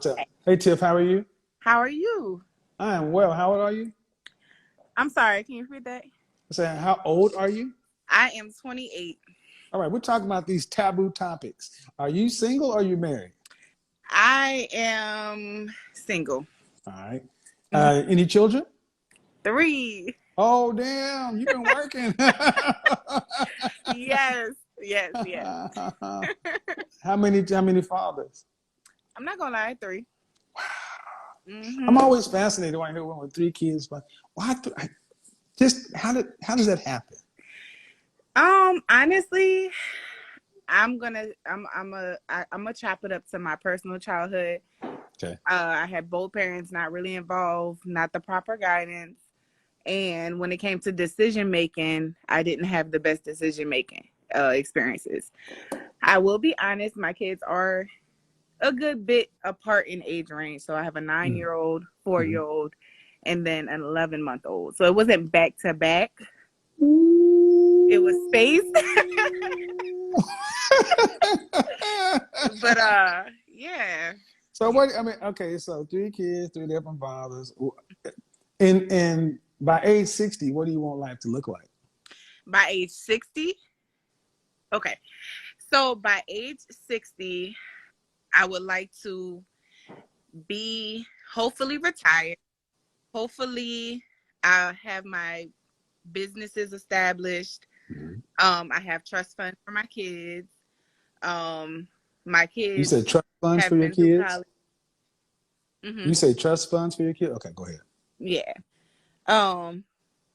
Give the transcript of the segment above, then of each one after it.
what's up? Hey, Tiff, how are you? How are you? I am well. How old are you? I'm sorry, can you repeat that? I said, how old are you? I am 28. All right, we're talking about these taboo topics. Are you single or are you married? I am single. All right. Mhm. Any children? 3. Oh, damn, you've been working. Yes, yes, yes. How many fathers? I'm not gonna lie, 3. I'm hmm always fascinated when I hear one with 3 kids, but why just how does that happen? Honestly, I'm gonna chop it up to my personal childhood. Okay. I had both parents not really involved, not the proper guidance. And when it came to decision making, I didn't have the best decision making experiences. I will be honest, my kids are a good bit apart in age range. So I have a 9-year-old, Mm-hmm. 4-year-old, and then an 11-month-old. So it wasn't back to back. It was spaced. But yeah. So what? I mean, okay. So 3 kids, 3 different fathers, and by age 60, what do you want life to look like? By age 60. Okay. So by age 60, I would like to be hopefully retired. Hopefully I have my businesses established. Mm-hmm. I have trust funds for my kids. My You kids said trust funds for have your been through kids? college. hmm You say trust funds for your kids? Okay, go ahead. Yeah. Um,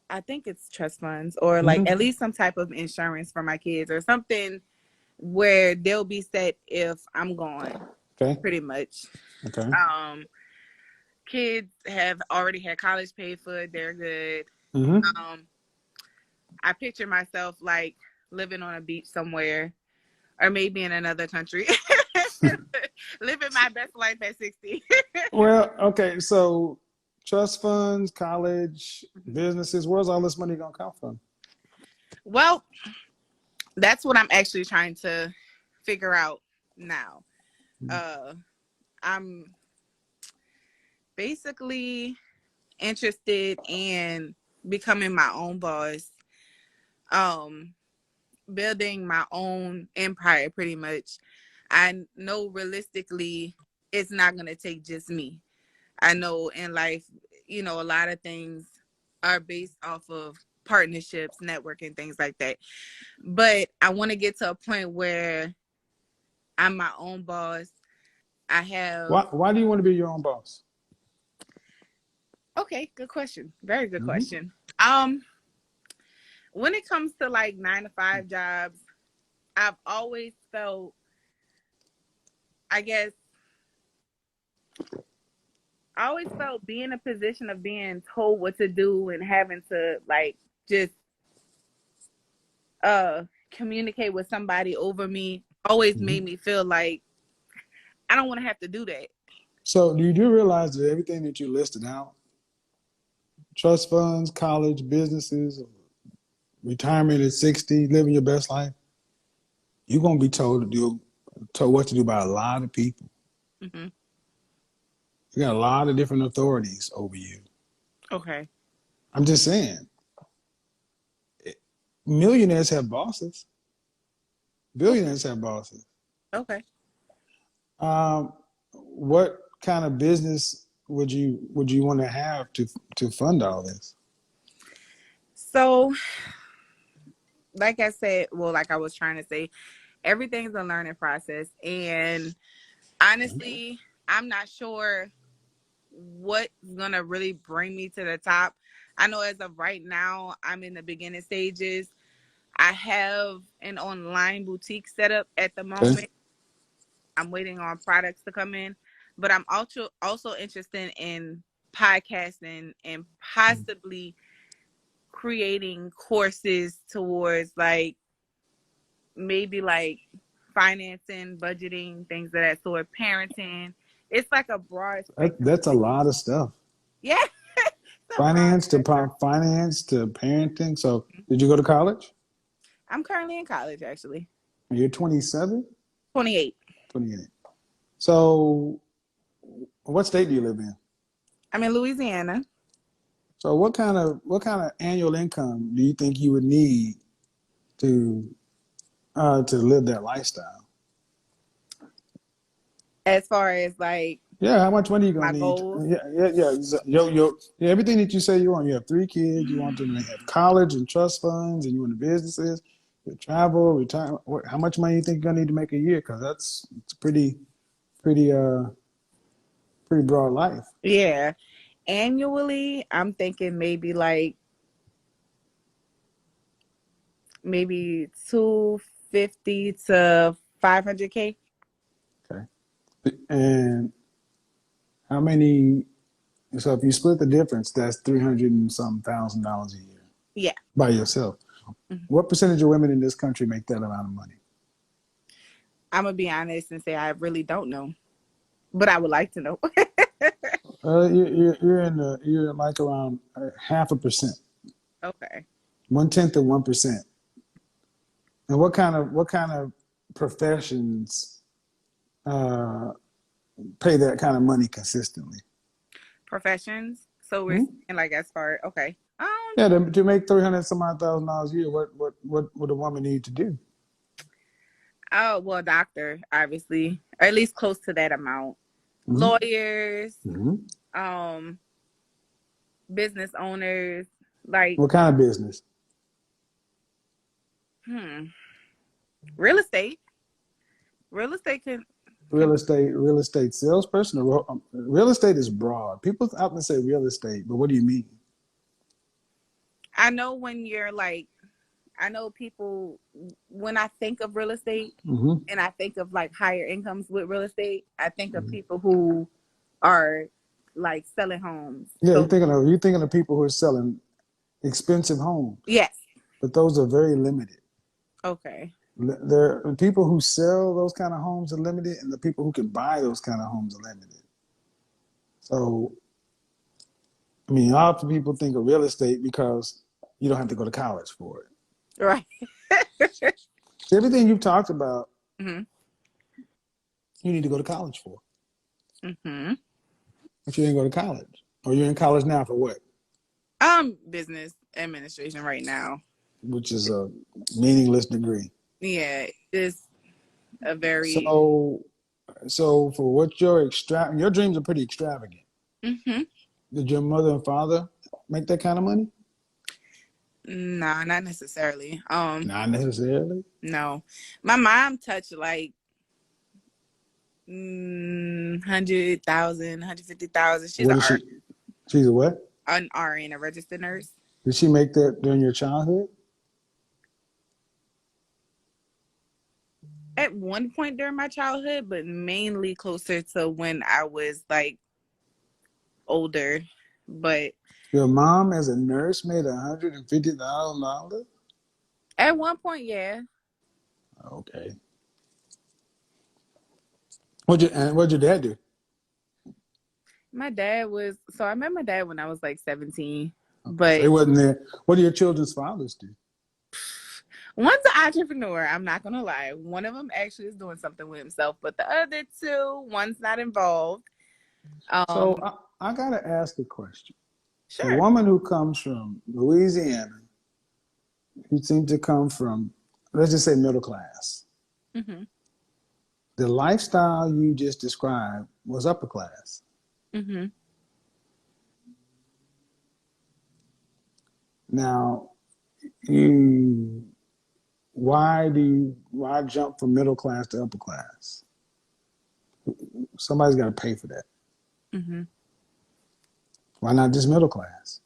I think it's trust funds or like Mm-hmm. at least some type of insurance for my kids or something where they'll be set if I'm gone, Okay. pretty much. Okay. Um, Kids have already had college paid for. They're good. Mm-hmm. Um, I picture myself like living on a beach somewhere or maybe in another country. Living my best life at 60. Well, okay. So trust funds, college, businesses. Where's all this money gonna come from? Well, that's what I'm actually trying to figure out now. Uh, I'm basically interested in becoming my own boss, um, building my own empire pretty much. I know realistically it's not going to take just me. I know in life, a lot of things are based off of partnerships, networking, things like that. But I want to get to a point where I'm my own boss. I have, Why do you want to be your own boss? okay, good question. Very good Mm-hmm. question. Um, when it comes to like 9 to 5 jobs, I've always felt, I guess, I always felt being in a position of being told what to do and having to like just uh communicate with somebody over me always Mm-hmm. made me feel like I don't want to have to do that. So do you do realize that everything that you listed out, trust funds, college, businesses, retirement at 60, living your best life, you're gonna be told what to do by a lot of people. hmm You got a lot of different authorities over you. Okay. I'm just saying, millionaires have bosses. Okay. Billionaires have bosses. Okay. Um, what kind of business would you want to have to fund all this? So, like I said, well, like I was trying to say, everything's a learning process. And honestly, I'm not sure what's going to really bring me to the top. I know as of right now, I'm in the beginning stages. I have an online boutique set up at the Okay. moment. I'm waiting on products to come in, but I'm also interested in podcasting and possibly creating courses towards like maybe like financing, budgeting, things of that sort, parenting. It's like a broad spectrum of That's a things. lot of stuff. Yeah, it's a broad spectrum. Finance to parenting. So, did you go to college? I'm currently in college actually. You're 27, 28. 28. So, What state do you live in? I'm in Louisiana. So what kind of annual income do you think you would need to to live that lifestyle? As far as like Yeah, how much money you gonna my need? goals, Yeah. Yeah, everything that you say you want. You have three kids. You want them to have college and trust funds, and you want the businesses, you travel, retire. How much money you think you're gonna need to make a year? Because it's pretty pretty broad life. yeah. Annually, I'm thinking maybe 250 to 500K. Okay, and how many? So if you split the difference, that's 300 and some $1,000 a year Yeah. by yourself. Mhm. What percentage of women in this country make that amount of money? I'm gonna be honest and say I really don't know, but I would like to know. You're like around half a percent, Okay. 1/10 of 1%. And what kind of professions uh, pay that kind of money consistently? Professions. So we're Hmm? saying like as far okay. Yeah, to make 300 some odd $1,000 a year, what would a woman need to do? Oh well, doctor, obviously, or at least close to that amount. Hmm. Lawyers, Hmm. um, business owners, like What kind of business? hmm, real estate. Real estate can Real estate salesperson, or real estate is broad. People often say real estate, but what do you mean? I know when you're like I know people when I think of real estate Hmm. and I think of like higher incomes with real estate, I think of people who are like selling homes. Yeah, So you're thinking of people who are selling expensive homes, yes. but those are very limited. Okay. There are people who sell those kind of homes are limited, and the people who can buy those kind of homes are limited. So, I mean, often people think of real estate because you don't have to go to college for it. Right. So everything you've talked about, hmm you need to go to college for, hmm but you didn't go to college, or you're in college now for what? Business administration right now. Which is a meaningless degree. Yeah, it's a very So, so for what your dreams are pretty extravagant. hmm Did your mother and father make that kind of money? no, not necessarily. Not necessarily. No. My mom touched like 100,000, 150,000. She's What is she? She's a what? an RN, a registered nurse. Did she make that during your childhood? At one point during my childhood, but mainly closer to when I was like older. But Your mom, as a nurse, made $150,000. at one point, yeah. Okay. What'd your dad do? My dad was so I met my dad when I was like 17. Okay, so he But wasn't there. What do your children's fathers do? one's an entrepreneur, I'm not gonna lie. One of them actually is doing something with himself, but the other two, one's not involved. So Um, I gotta ask a question. A sure. woman who comes from Louisiana, who seems to come from, let's just say, middle class. hmm The lifestyle you just described was upper class. hmm Now, you why jump from middle class to upper class? Somebody's got to pay for that. hmm Why not just middle class?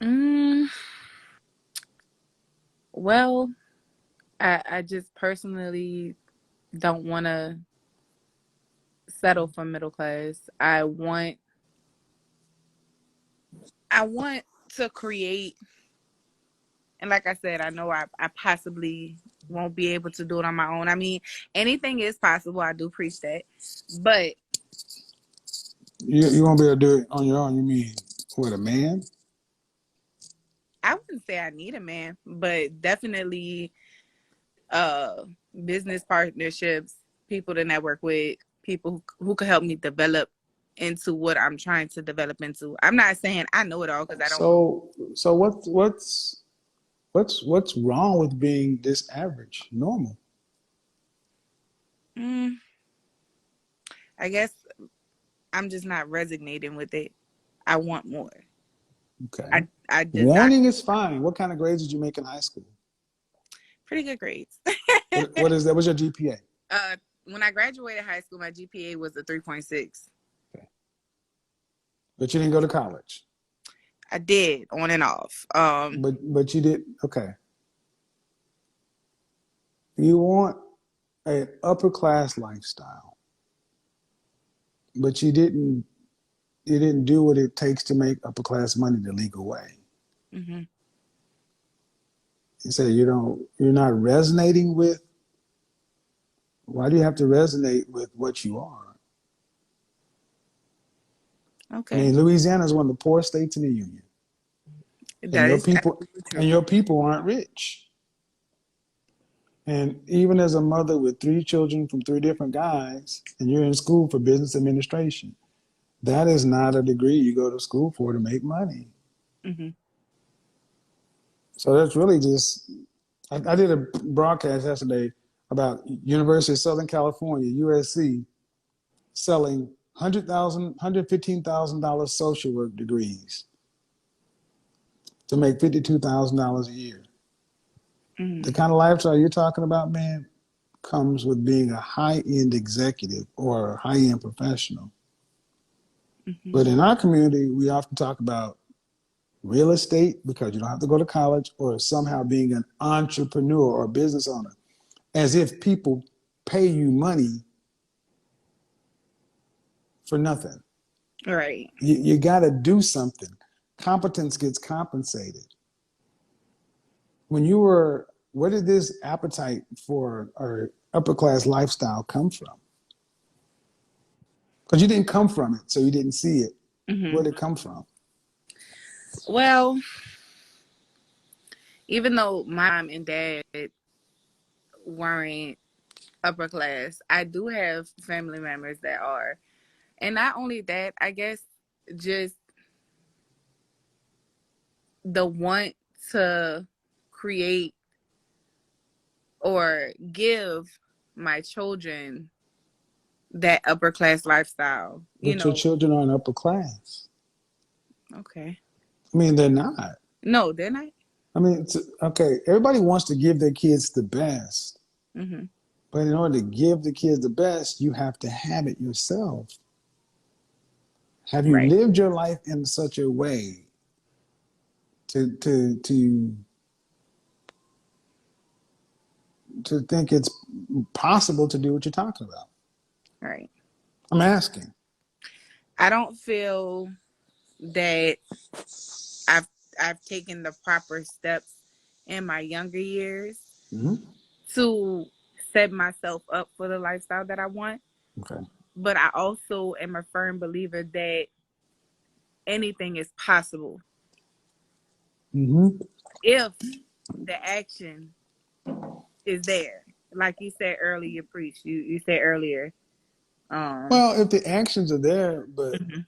Mm, well, I just personally don't want to settle for middle class. I want to create, and like I said, I know I possibly won't be able to do it on my own. I mean, anything is possible. I do preach that, but You won't be able to do it on your own. You mean with a man? I wouldn't say I need a man, but definitely uh business partnerships, people to network with, people who could help me develop into what I'm trying to develop into. I'm not saying I know it all because I don't know. So what's wrong with being this average, normal? Mm, I guess I'm just not resonating with it. I want more. Okay. I desire Wanting is fine. What kind of grades did you make in high school? pretty good grades. What is that? What's your GPA? uh, when I graduated high school, my GPA was a 3.6. Okay. But you didn't go to college. I did on and off. But you did okay. You want an upper class lifestyle, but you didn't do what it takes to make upper class money the legal way. hmm You say you're not resonating with. Why do you have to resonate with what you are? I Okay, mean, Louisiana is one of the poorest states in the union, and that your is people absolutely and true. your people aren't rich. And even as a mother with three children from three different guys, and you're in school for business administration, that is not a degree you go to school for to make money. hmm So that's really just. I did a broadcast yesterday about University of Southern California, USC, selling $115,000 social work degrees to make $52,000 a year. The hmm kind of lifestyle you're talking about, man, comes with being a high-end executive or a high-end professional. hmm But in our community, we often talk about real estate because you don't have to go to college, or somehow being an entrepreneur or a business owner, as if people pay you money for nothing. Right. You got to do something. Competence gets compensated. Where did this appetite for our upper class lifestyle come from? Because you didn't come from it, so you didn't see it. hmm Where did it come from? Well, even though my mom and dad weren't upper class, I do have family members that are. And not only that, I guess just the want to create or give my children that upper class lifestyle, But your children aren't upper class. Okay. I mean, they're not. No, they're not. I mean, okay, everybody wants to give their kids the best. hmm But in order to give the kids the best, you have to have it yourself. Have you Right. lived your life in such a way to think it's possible to do what you're talking about? Right. I'm asking. I don't feel that I've I've taken the proper steps in my younger years Mm-hmm. to set myself up for the lifestyle that I want. Okay. But I also am a firm believer that anything is possible Mm-hmm. if the action is there. Like you said earlier, you preached. You said earlier. Um. Well, if the actions are there, mhm.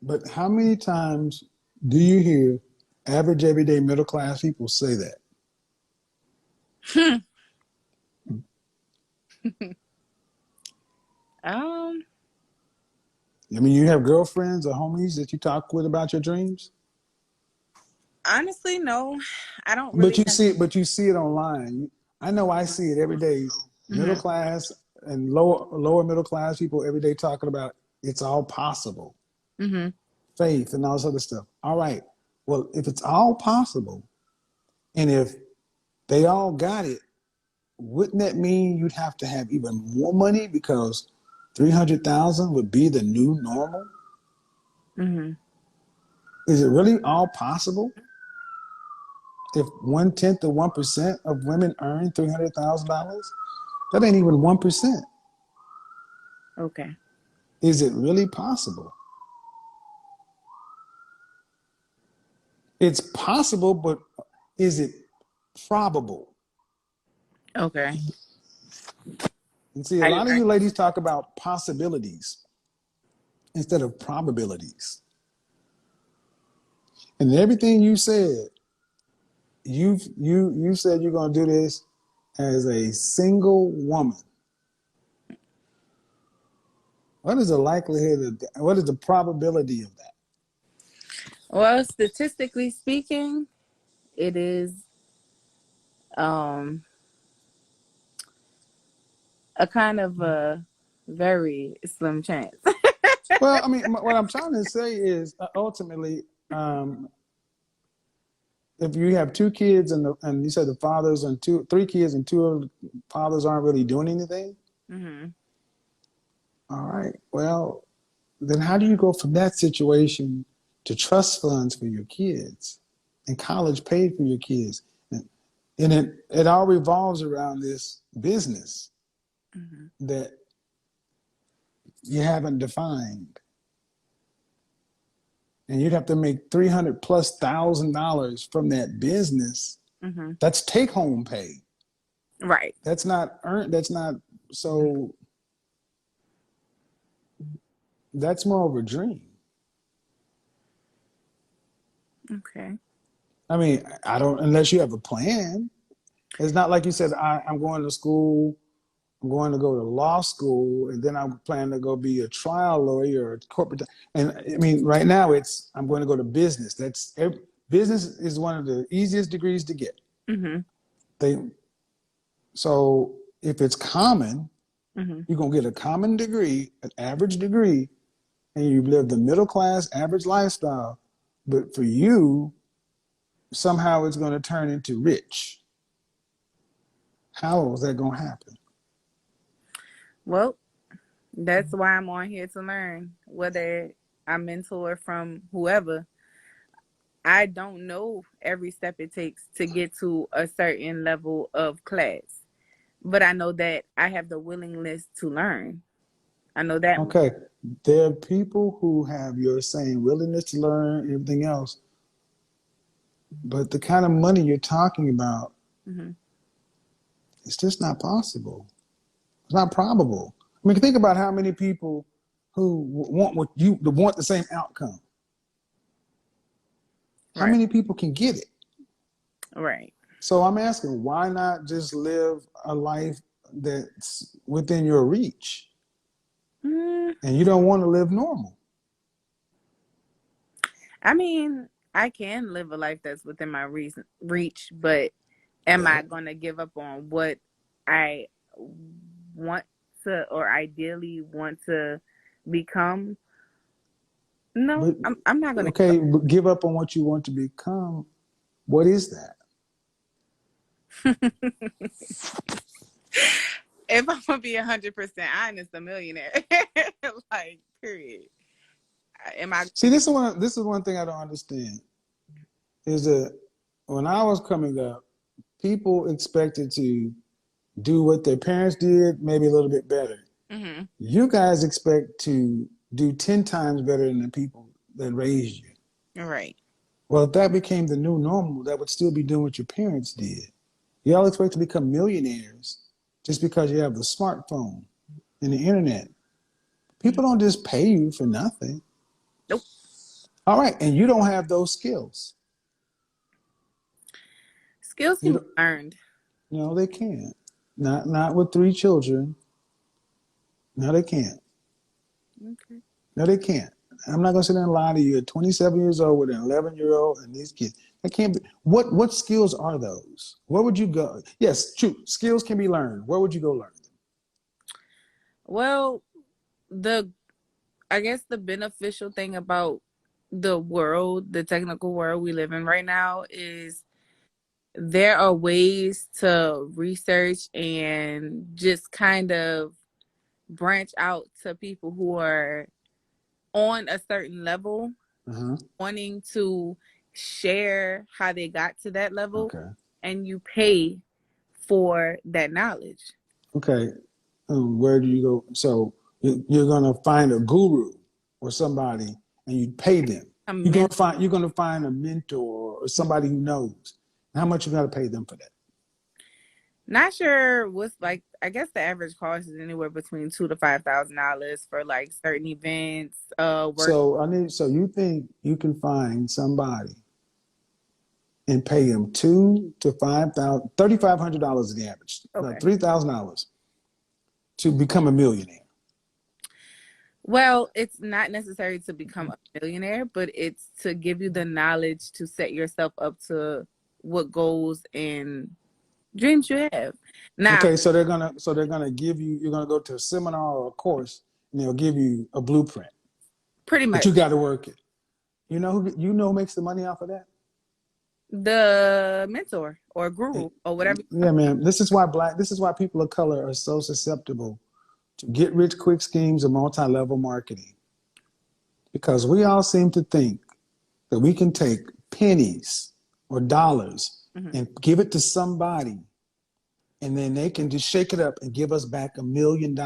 but how many times do you hear average, everyday, middle class people say that? um. I mean, you have girlfriends or homies that you talk with about your dreams, Honestly, no. I don't but really you have. see it. But you see it online. I know I see it every day. Middle hmm class and lower middle class people every day talking about it's all possible, hmm faith and all this other stuff. All right. Well, if it's all possible, and if they all got it, wouldn't that mean you'd have to have even more money because 300,000 would be the new normal? hmm Is it really all possible? If 1/10 of 1% of women earn $300,000, that ain't even 1%. Okay. Is it really possible? It's possible, but is it probable? Okay. And see, a I lot of agree. you ladies talk about possibilities instead of probabilities. And everything you said, you said you're gonna do this as a single woman. What is the likelihood of that? What is the probability of that? Well, statistically speaking, it is um a kind of a very slim chance. Well, I mean, what I'm trying to say is ultimately, if you have two kids and you said the fathers and three kids and two of the fathers aren't really doing anything, Hmm. all right. Well, then how do you go from that situation to trust funds for your kids and college paid for your kids? And it all revolves around this business Hmm. that you haven't defined. And you'd have to make 300 plus $1,000 from that business. Hmm. That's take home pay. Right. That's not earned. That's not, so that's more of a dream. Okay. I mean, I don't, unless you have a plan. It's not like you said, I'm going to school, I'm going to go to law school, and then I'm planning to go be a trial lawyer or a corporate. And I mean, right now I'm going to go to business. Business is one of the easiest degrees to get. Hmm. They, so if it's common, Hmm. you're going to get a common degree, an average degree, and you live the middle class average lifestyle. But for you, somehow it's going to turn into rich. How is that going to happen? Well, that's why I'm on here to learn. Whether I mentor from whoever, I don't know every step it takes to get to a certain level of class, but I know that I have the willingness to learn. I know that. Okay, there are people who have your same willingness to learn everything else, but the kind of money you're talking about, Hmm. it's just not possible. It's not probable. I mean, think about how many people who want the same outcome. How Right. many people can get it? Right. So I'm asking, why not just live a life that's within your reach? Mm, And you don't want to live normal. I mean, I can live a life that's within my reach, but am I Well, going to give up on what I want to or ideally want to become? No, but I'm not going to give okay, but give up on what you want to become. What is that? up. If I'm gonna be 100% honest, a millionaire, like period. Am I See, gonna get? this is one thing I don't understand is that when I was coming up, people expected to do what their parents did, maybe a little bit better. Hmm. You guys expect to do 10 times better than the people that raised you. Right. Well, if that became the new normal, that would still be doing what your parents did. Y'all expect to become millionaires just because you have the smartphone and the internet. People don't just pay you for nothing. Nope. All right, and you don't have those skills. Skills You can be don't, learned. no, they can't. Not with three children. No, they can't. Okay. No, they can't. I'm not gonna sit there and lie to you. At 27 years old with an 11-year-old and these kids, that can't be. What skills are those? Where would you go? Yes, true. Skills can be learned. Where would you go learn them? Well, the I guess the beneficial thing about the world, the technical world we live in right now, is there are ways to research and just kind of branch out to people who are on a certain level, Uh-huh. wanting to share how they got to that level, Okay. and you pay for that knowledge. Okay. Where do you go? So you're gonna find a guru or somebody, and you pay them. A You're men- gonna find a mentor or somebody who knows. How much you got to pay them for that? Not sure what's like. I guess the average cost is anywhere between $2,000 to $5,000 for like certain events. Work. So you think you can find somebody and pay them $3,500 is the average, Okay. $3,000 to become a millionaire. Well, it's not necessary to become a millionaire, but it's to give you the knowledge to set yourself up to what goals and dreams you have. Now, Okay, so they're gonna give you. You're gonna go to a seminar or a course, and they'll give you a blueprint, pretty but you much got to work it. You know who makes the money off of that? the mentor or guru or whatever. Yeah, man. This is why people of color are so susceptible to get rich quick schemes of multi-level marketing, because we all seem to think that we can take pennies or dollars Mhm. and give it to somebody, and then they can just shake it up and give us back $1 million.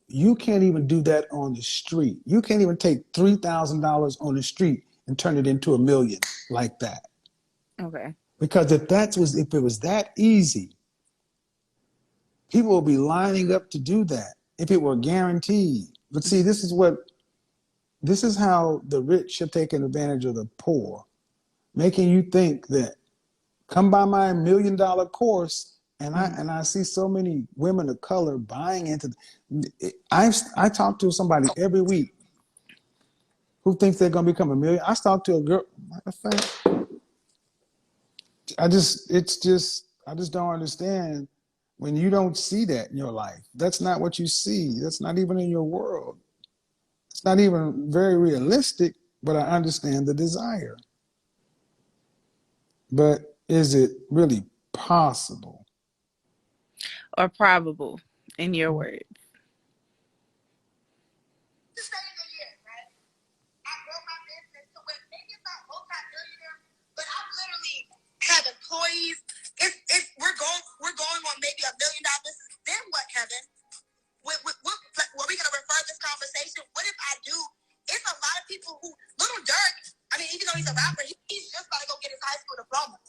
You can't even do that on the street. You can't even take $3,000 on the street and turn it into $1 million like that. Okay. Because if it was that easy, people would be lining up to do that if it were guaranteed. But see, this is how the rich have taken advantage of the poor, making you think that come by my $1 million course, and I Mhm. and I see so many women of color buying into. I talk to somebody every week who thinks they're going to become a million. I talked to a girl. Matter of fact, I just don't understand when you don't see that in your life. That's not what you see. That's not even in your world. It's not even very realistic, but I understand the desire. But is it really possible? Or probable in your words. Have employees. If we're going on maybe $1 million business, then what, Kevin? Were we gonna refer this conversation? What if I do? It's a lot of people who Little Dirk. I mean, even though he's a rapper, he's just about to go get his high school diploma.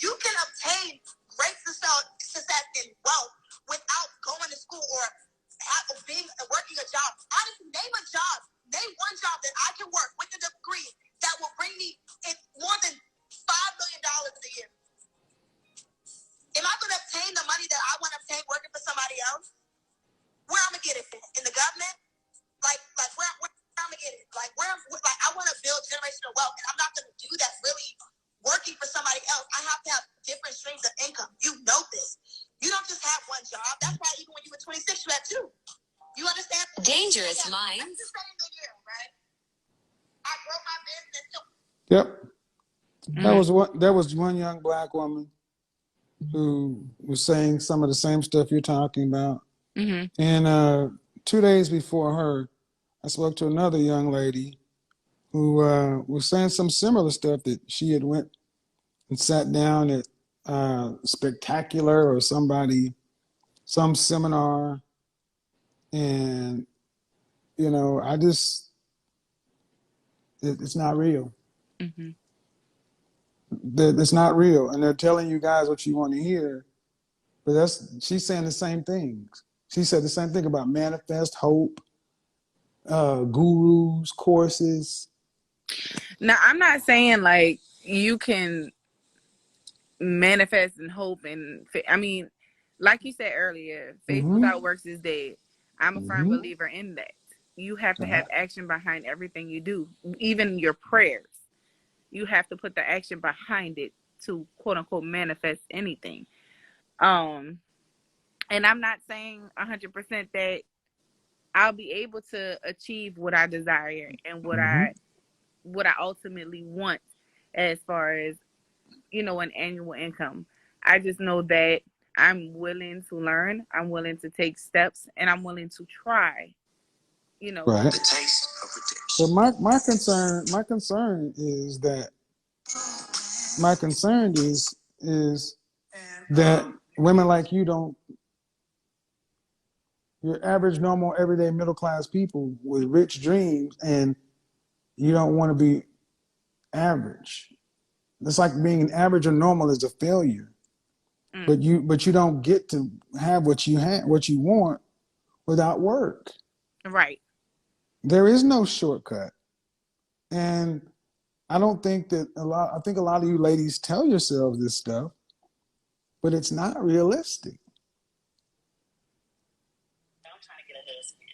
You can obtain great success and wealth without going to school or working a job. Honestly, name one job that I can work with a degree that will bring me in more than $5 million a year. Am I going to obtain the money that I want to obtain working for somebody else? Where I'm gonna get it from? In the government? Like where I'm gonna get it? Like I want to build generational wealth, and I'm not gonna do that really working for somebody else. I have to have different streams of income. You know this. You don't just have one job. That's why even when you were 26, you had two. You understand? Dangerous minds. That's the same thing here, right? I grow my business too. Yep. That Mhm. was one young black woman who was saying some of the same stuff you're talking about. Mhm. And 2 days before her, I spoke to another young lady who was saying some similar stuff, that she had went and sat down at Spectacular or some seminar, and it's not real. Mhm. It's not real, and they're telling you guys what you want to hear, but she's saying the same things. She said the same thing about manifest hope, gurus, courses. Now, I'm not saying like you can manifest and hope I mean, like you said earlier, faith Mm-hmm. without works is dead. I'm a firm Mm-hmm. believer in that. You have to Uh, have action behind everything you do, even your prayers. You have to put the action behind it to quote unquote manifest anything. Um, and I'm not saying 100% that I'll be able to achieve what I desire and mm-hmm. what I ultimately want as far as an annual income. I just know that I'm willing to learn, I'm willing to take steps, and I'm willing to try. You know, Right. The taste of redemption. But my concern is that women like you don't, you're average, normal, everyday, middle class people with rich dreams, and you don't want to be average. It's like being average or normal is a failure. Mm. but you don't get to have what you want without work. Right. There is no shortcut. And I think a lot of you ladies tell yourselves this stuff, but it's not realistic. I'm trying to get a husband.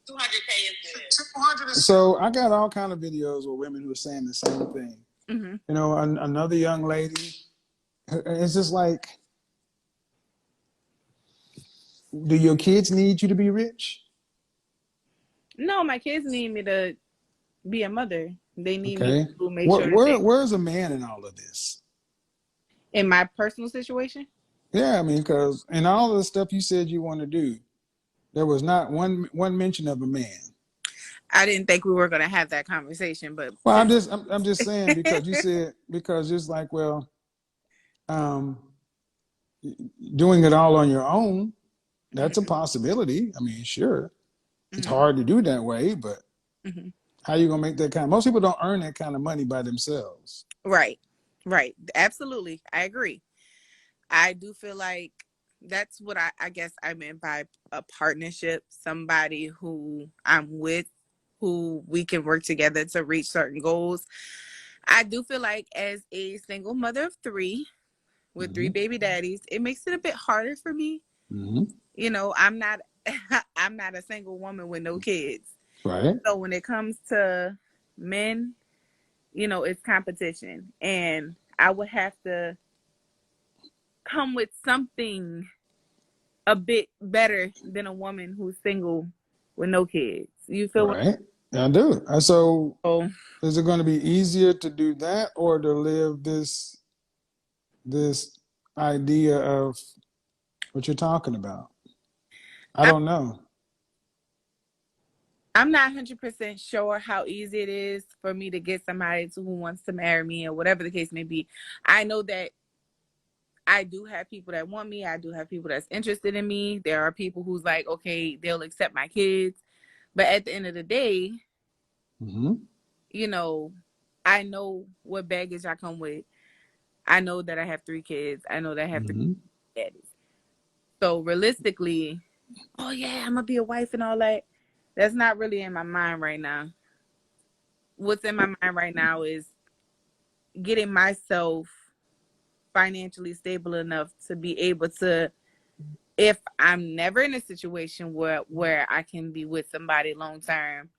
200K is good. 200 is So I got all kind of videos with women who are saying the same thing. Mm-hmm. You know, another young lady, it's just like, do your kids need you to be rich? No, my kids need me to be a mother. They need me Okay. to make sure that Where's a man in all of this? in my personal situation. Yeah, I mean, because in all of the stuff you said you want to do, there was not one mention of a man. I didn't think we were going to have that conversation, but Well, since I'm just saying because you said because it's like, well, um, doing it all on your own, that's a Mhm, possibility. I mean, sure, it's mhm, hard to do that way, but mhm. how you gonna make that kind? Most people don't earn that kind of money by themselves. Right, right, absolutely, I agree. I do feel like that's what I guess I meant by a partnership. Somebody who I'm with, who we can work together to reach certain goals. I do feel like as a single mother of three with three Mm-hmm. baby daddies, it makes it a bit harder for me. Mm-hmm. You know, I'm not I'm not a single woman with no kids. Right. So when it comes to men, you know, it's competition. And I would have to come with something a bit better than a woman who's single with no kids. You feel what? Right. I do. So, Oh, is it going to be easier to do that or to live this idea of what you're talking about? I I'm don't know. I'm not 100% sure how easy it is for me to get somebody who wants to marry me or whatever the case may be. I know that I do have people that want me. I do have people that's interested in me. There are people who's like, okay, they'll accept my kids. But at the end of the day, Mm-hmm. you know, I know what baggage I come with. I know that I have three kids. I know that I have three Mm-hmm. daddies. So realistically, oh yeah, I'm gonna be a wife and all that. That's not really in my mind right now. What's in my mind right now is getting myself financially stable enough to be able to, if I'm never in a situation where I can be with somebody long term,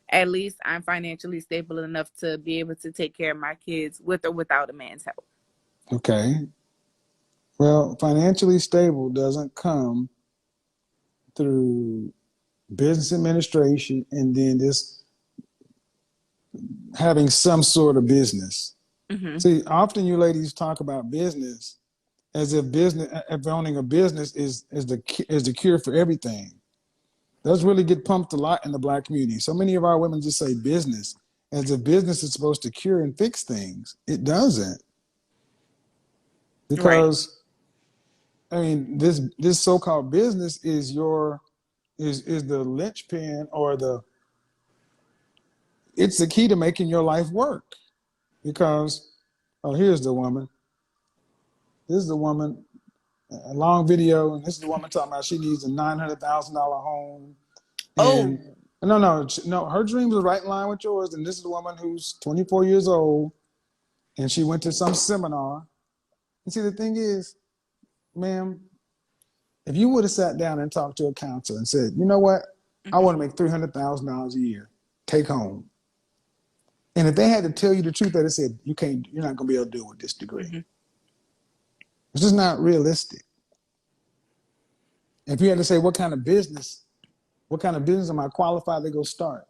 at least I'm financially stable enough to be able to take care of my kids with or without a man's help. Okay. Well, financially stable doesn't come through business administration and then just having some sort of business. Mm-hmm. See, often you ladies talk about business as if owning a business is the cure for everything. Those really get pumped a lot in the black community. So many of our women just say business as if business is supposed to cure and fix things. It doesn't, Right. because I mean this so-called business is the linchpin or the it's the key to making your life work. Because oh, here's the woman. This is the woman. A long video, and this is the woman talking about she needs a $900,000 home. Oh, And no, her dreams are right in line with yours. And this is the woman who's 24 years old, and she went to some seminar. And see, the thing is, ma'am, if you would have sat down and talked to a counselor and said, you know what, I mm-hmm. want to make $300,000 a year, take home. And if they had to tell you the truth, that it said you're not going to be able to do it with this degree. Mm-hmm. It's just not realistic. If you had to say what kind of business am I qualified to go start?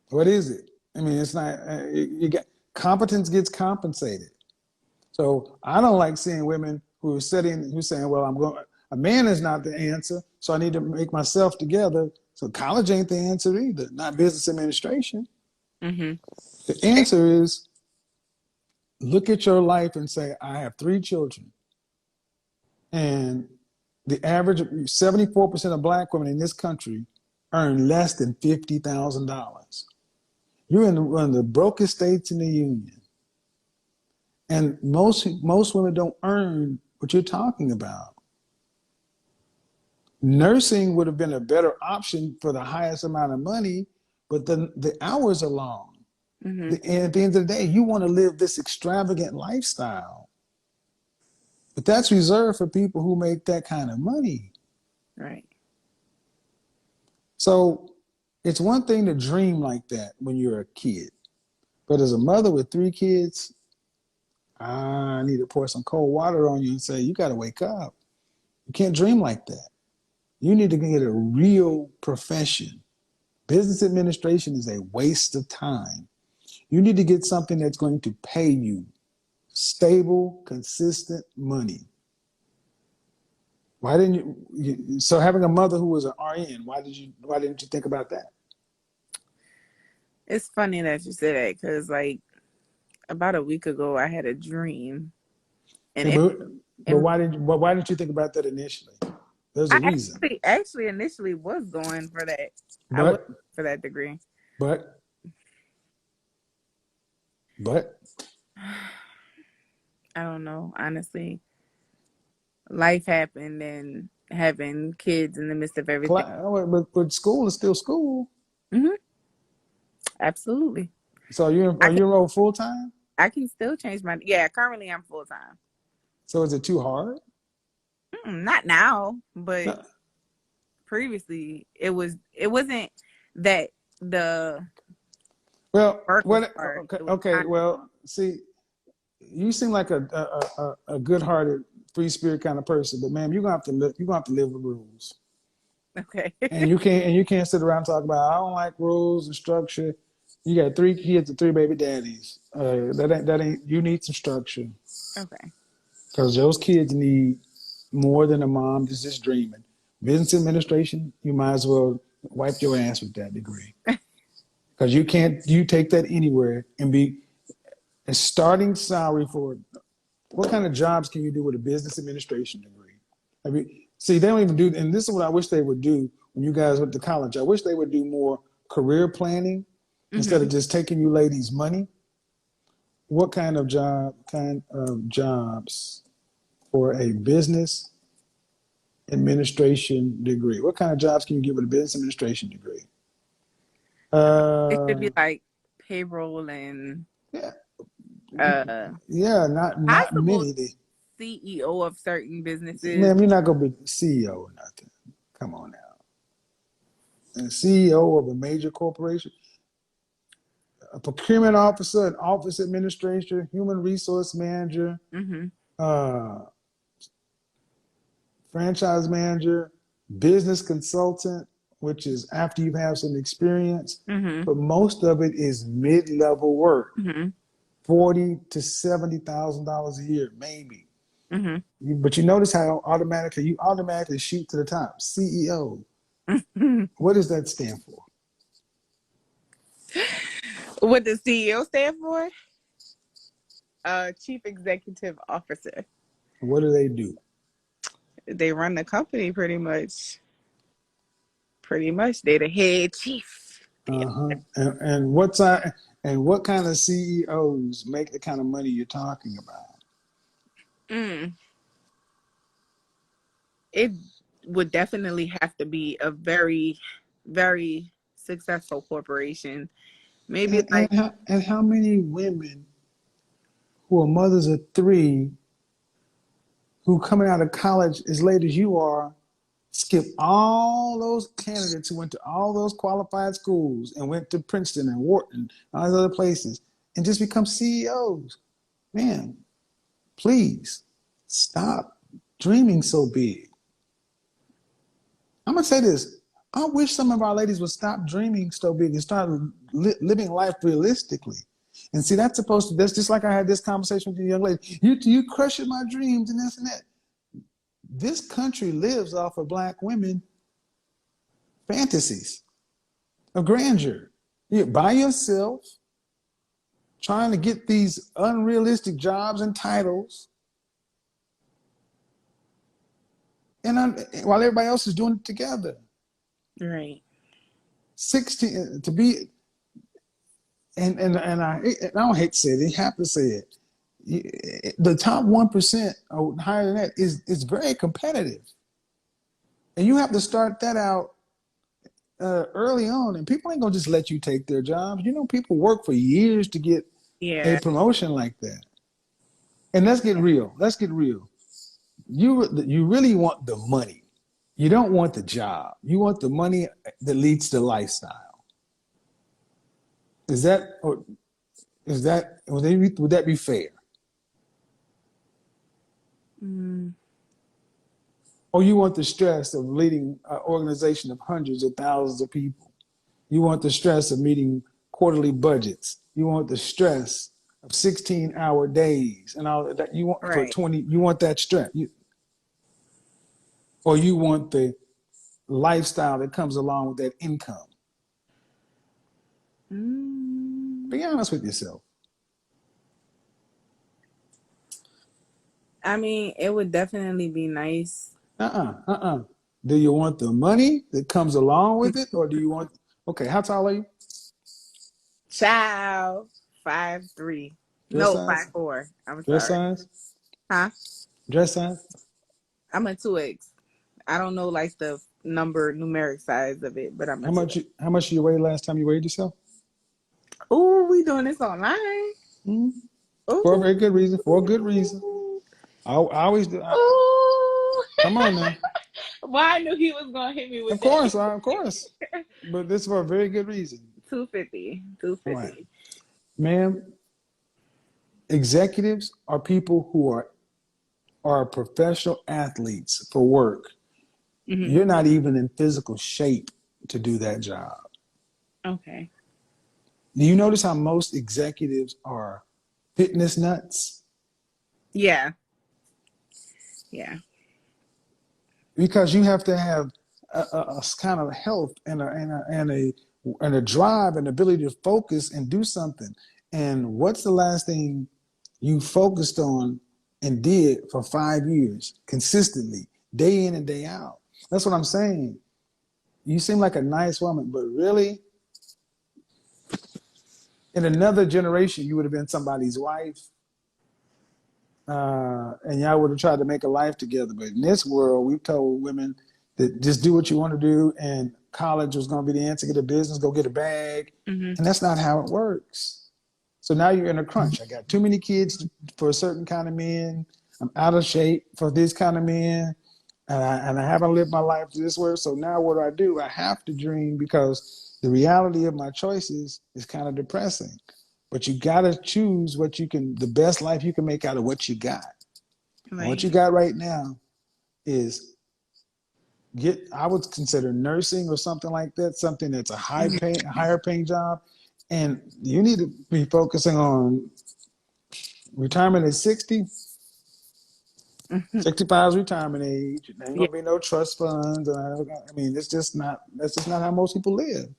What is it? I mean, it's not. You get competence gets compensated. So I don't like seeing women who's saying, "Well, I'm going. A man is not the answer, so I need to make myself together." So college ain't the answer either. Not business administration. Mm-hmm. The answer is look at your life and say, "I have three children," and the average 74% of black women in this country earn less than $50,000. You're in one of the brokest states in the union. And most women don't earn what you're talking about. Nursing would have been a better option for the highest amount of money, but the hours are long. Mm-hmm. And at the end of the day, you want to live this extravagant lifestyle. But that's reserved for people who make that kind of money. Right. So it's one thing to dream like that when you're a kid. But as a mother with 3 kids, I need to pour some cold water on you and say, you got to wake up. You can't dream like that. You need to get a real profession. Business administration is a waste of time. You need to get something that's going to pay you stable, consistent money. Why didn't you? So having a mother who was an RN, why didn't you think about that? It's funny that you say that because, like, about a week ago, I had a dream, and Yeah, it, but and why didn't you think about that initially? There's a I reason. actually initially was going for that. I was But for that degree. but but I don't know, honestly. Life happened, and having kids in the midst of everything. but school is still school. Hmm. Absolutely. So I are can you enrolled full time? still change my, yeah. Currently, I'm full time. So is it too hard? Not now, but No. previously it wasn't that the Well, work was what? hard. Okay, It was okay. kind Well, see, you seem like a good-hearted, free-spirit kind of person, but man, you're gonna have to live. You're gonna have to live with rules, of okay. and you can't sit around and talk about I don't like rules and structure. You got 3 kids and 3 baby daddies. That ain't. You need some structure Okay. because those kids need more than a mom that's just dreaming. Business administration, you might as well wipe your ass with that degree because you take that anywhere and be a starting salary for what kind of jobs can you do with a business administration degree? I mean, see, they don't even do, and this is what I wish they would do when you guys went to college. I wish they would do more career planning instead Hmm. of just taking you ladies' money. What kind of jobs for a business administration degree? What kind of jobs can you get with a business administration degree? It should be Uh, like payroll and yeah, uh yeah, not possible many. CEO of certain businesses. Ma'am, you're not gonna be CEO or nothing. Come on now. And CEO of a major corporation, a procurement officer, an office administrator, human resource manager, Hmm. uh, franchise manager, business consultant, which is after you have some experience. Hmm. But most of it is mid-level work, Hmm. $40,000 to $70,000 a year, maybe. Hmm. But you notice how you automatically shoot to the top. CEO. Hmm. What does that stand for? What does CEO stand for? Chief Executive Officer. What do they do? They run the company pretty much. Pretty much, they the head chief. Uh-huh. And what kind of CEOs make the kind of money you're talking about? Mm. It would definitely have to be a very, very successful corporation. Maybe And like, and how many women who are mothers of 3 who coming out of college as late as you are skip all those candidates who went to all those qualified schools and went to Princeton and Wharton and all those other places and just become CEOs? Man, please stop dreaming so big. I'm gonna say this. I wish some of our ladies would stop dreaming so big and start living life realistically. And see, that's just like I had this conversation with the young lady. You crushing my dreams and this and that. This country lives off of black women fantasies of grandeur. You're by yourself, trying to get these unrealistic jobs and titles, while everybody else is doing it together. right. 16 to be and I don't hate to say it, they have to say it. The top 1% or higher than that is very competitive, and you have to start that out early on. And people ain't gonna just let you take their jobs. You know, people work for years to get a Yeah. promotion like that. And let's get real. Let's get real. You really want the money. You don't want the job. You want the money that leads to lifestyle. Is that or is that would that be fair? Mm, Or you want the stress of leading an organization of hundreds of thousands of people? You want the stress of meeting quarterly budgets. You want the stress of 16-hour days and all that you want for right. 20. You want that stress. Or you want the lifestyle that comes along with that income. Mm, Be honest with yourself. I mean, it would definitely be nice. Do you want the money that comes along with it, or do you want? Okay, how tall are you? Child, 5'3". Dress No, size? 5'4". I'm Dress sorry. size? Huh? Dress size? I'm a 2X. I don't know like the numeric size of it, but I'm a 2X. How much you weighed last time you weighed yourself? Ooh, we doing this online. Hmm. For a Ooh. very good reason. For a good reason. I always do. Ooh. Come on now. Well, I knew he was gonna hit me with Of that. course, of course. But this is for a very good reason. 250. All right, 250. ma'am. Executives are people who are professional athletes for work. Mm-hmm. You're not even in physical shape to do that job. Okay. Do you notice how most executives are fitness nuts? Yeah. Yeah. Because you have to have a kind of health and a drive and ability to focus and do something. And what's the last thing you focused on and did for 5 years consistently, day in and day out? That's what I'm saying. You seem like a nice woman, but really, in another generation, you would have been somebody's wife, and y'all would have tried to make a life together. But in this world, we've told women that just do what you want to do, and college was going to be the answer. Get a business, go get a bag, Mm-hmm. and that's not how it works. So now you're in a crunch. I got too many kids for a certain kind of men. I'm out of shape for this kind of men, and I haven't lived my life to this way. So now what do? I have to dream because the reality of my choices is kind of depressing. But you got to choose the best life you can make out of what you got. And what Right. you got right now is I would consider nursing or something like that, something that's a higher paying job. And you need to be focusing on retirement at 60. Mm-hmm. 65 is retirement age. There ain't Yeah. gonna be no trust funds. I mean, that's just not how most people live.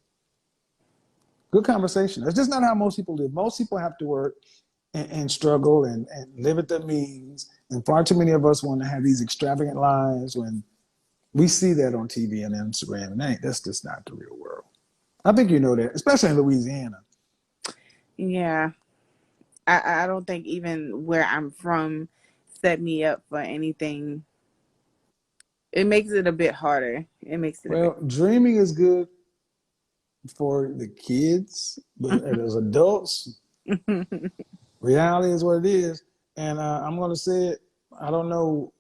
Good conversation. That's just not how most people live. Most people have to work and struggle and live at their means. And far too many of us want to have these extravagant lives when we see that on TV and Instagram, and that's just not the real world. I think you know that, especially in Louisiana. Yeah. I don't think even where I'm from set me up for anything. It makes it a bit harder. It makes it a bit. Well, dreaming is good for the kids, but as adults, reality is what it is. And I'm going to say it. I don't know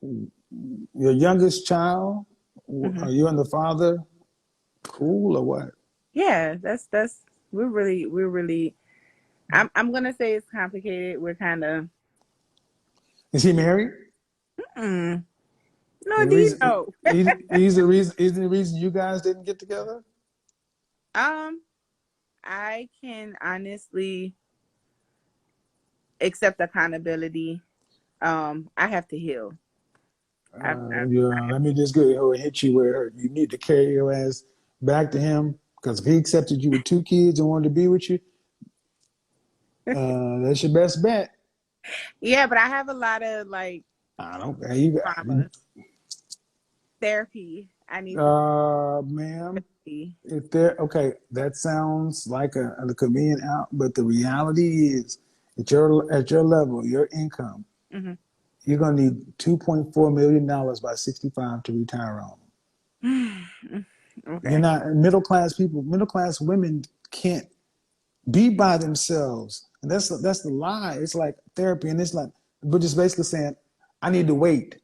your youngest child. Mhm. Are you and the father cool or what? Yeah, that's we're really. I'm gonna say it's complicated. We're kind of. Is he married? Mm, no, The do you reason know? he's the reason you guys didn't get together. Um, I can honestly accept accountability. I have to heal. I Let me just go ahead and hit you where you need to carry your ass back to him because if he accepted you with two kids and wanted to be with you, that's your best bet. yeah, but I have a lot of like I don't. You, trauma therapy. I need to. ma'am. if they're okay, that sounds like a convenient out, but the reality is at your level, your income, Mm-hmm. you're gonna need $2.4 million by 65 to retire on. You're Okay. not middle class women can't be by themselves. And that's the lie. It's like therapy, and it's like, but just basically saying, I need to wait.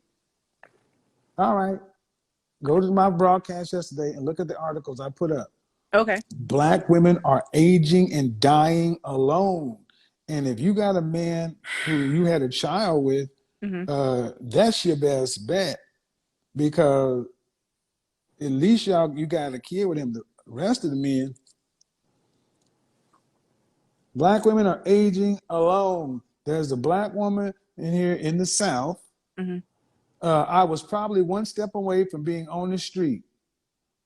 All right, go to my broadcast yesterday and look at the articles I put up. Okay. Black women are aging and dying alone. And if you got a man who you had a child with, Mm-hmm. that's your best bet, because at least you got a kid with him. The rest of the men, black women are aging alone. There's a black woman in here in the South. Mm-hmm. I was probably one step away from being on the street.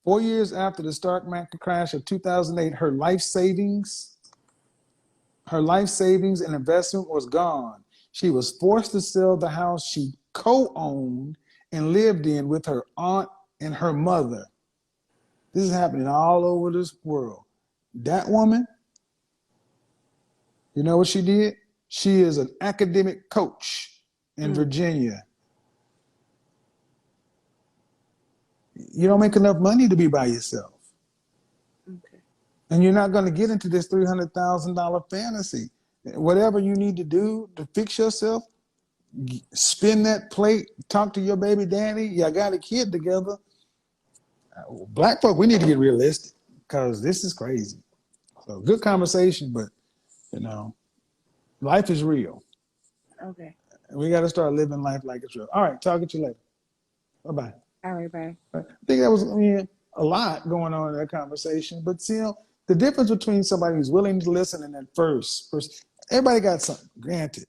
4 years after the stock market crash of 2008, her life savings and investment was gone. She was forced to sell the house she co-owned and lived in with her aunt and her mother. This is happening all over this world. That woman, you know what she did? She is an academic coach in Mm. Virginia. You don't make enough money to be by yourself. Okay. And you're not going to get into this $300,000 fantasy. Whatever you need to do to fix yourself, spin that plate, talk to your baby daddy. Y'all got a kid together. Black folk, we need to get realistic, because this is crazy. So good conversation, but you know, life is real. Okay. And we got to start living life like it's real. All right, talk to you later. Bye-bye. All right. Bye. I think that was, a lot going on in that conversation. But see, the difference between somebody who's willing to listen and that first person, everybody got something, granted.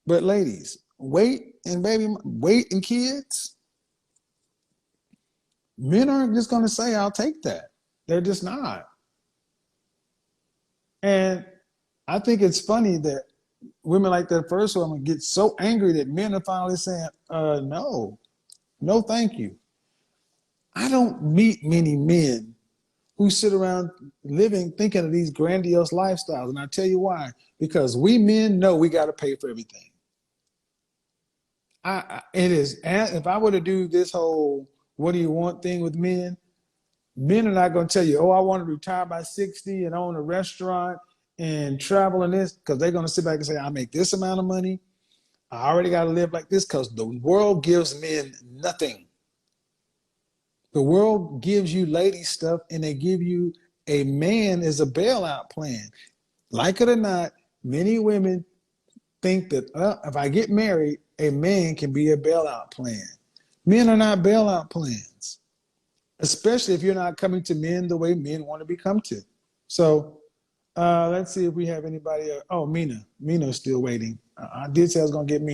But ladies, wait and kids, men aren't just going to say, I'll take that. They're just not. And I think it's funny that women like that first woman get so angry that men are finally saying, no, thank you. I don't meet many men who sit around living thinking of these grandiose lifestyles. And I tell you why. Because we men know we got to pay for everything. It is, if I were to do this whole what do you want thing with men, men are not going to tell you, oh, I want to retire by 60 and own a restaurant and travel in this, because they're going to sit back and say, I make this amount of money. I already got to live like this, because the world gives men nothing. The world gives you lady stuff, and they give you a man as a bailout plan. Like it or not, many women think that if I get married, a man can be a bailout plan. Men are not bailout plans, especially if you're not coming to men the way men want to be come to. So let's see if we have anybody. Oh, Mina. Mina's still waiting. I did say I was going to get Mina.